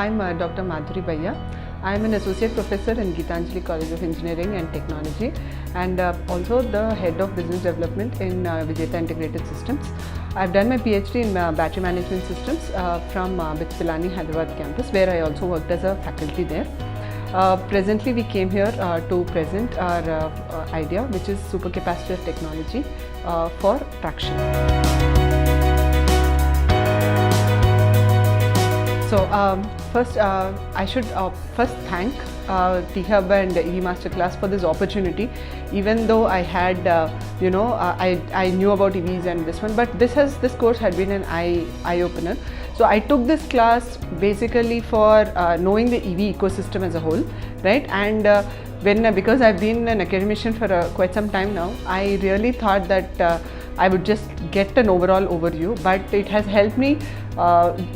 I'm Dr. Madhuri Bhaiya. I'm an associate professor in Geetanjali College of Engineering and Technology, and also the head of business development in Vijayta Integrated Systems. I've done my PhD in battery management systems from BITS Pilani Hyderabad campus, where I also worked as a faculty there. Presently, we came here to present our idea, which is supercapacitor technology for traction. So first, I should first thank T-Hub and EV Masterclass for this opportunity. Even though I had, I knew about EVs and this one, but this course had been an eye opener. So I took this class basically for knowing the EV ecosystem as a whole, right? And because I've been an academician for quite some time now, I really thought that I would just get an overall overview, but it has helped me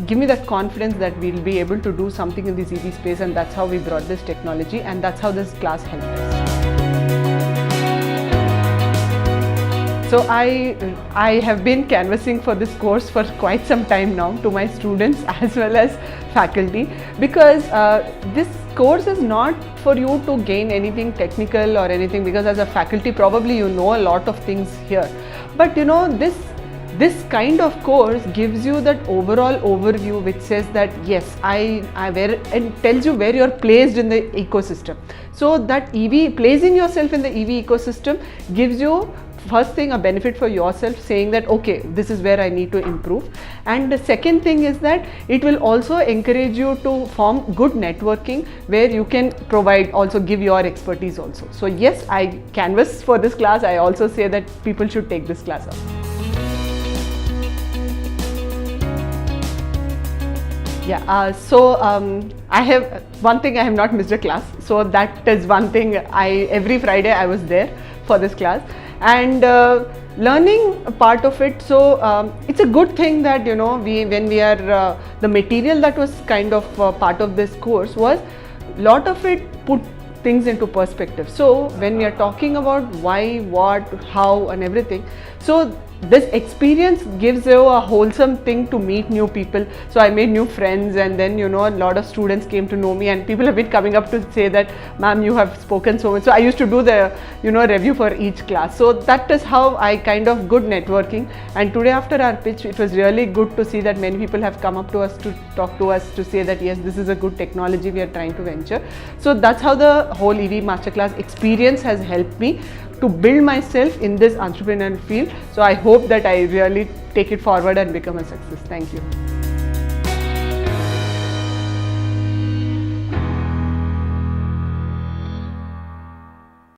give me that confidence that we'll be able to do something in this EV space, and that's how we brought this technology, and that's how this class helped us. So I have been canvassing for this course for quite some time now to my students as well as faculty, because this course is not for you to gain anything technical or anything, because as a faculty probably you know a lot of things here, but you know this kind of course gives you that overall overview which says that yes, and tells you where you're placed in the ecosystem. So that placing yourself in the EV ecosystem gives you, first thing, a benefit for yourself, saying that okay, this is where I need to improve, and the second thing is that it will also encourage you to form good networking where you can give your expertise also. So yes, I canvass for this class. I also say that people should take this class up. Yeah, I have one thing, I have not missed a class. So that is one thing, every Friday I was there for this class, and learning a part of it. So it's a good thing that the material that was kind of part of this course was, lot of it put things into perspective. So when we are talking about why, what, how and everything, so this experience gives you a wholesome thing to meet new people. So I made new friends, and then a lot of students came to know me, and people have been coming up to say that, ma'am, you have spoken so much. So I used to do the review for each class. So that is how I kind of good networking. And today after our pitch, it was really good to see that many people have come up to us to talk to us to say that yes, this is a good technology we are trying to venture. So that's how the whole EV Masterclass experience has helped me to build myself in this entrepreneurial field. So I hope that I really take it forward and become a success. Thank you.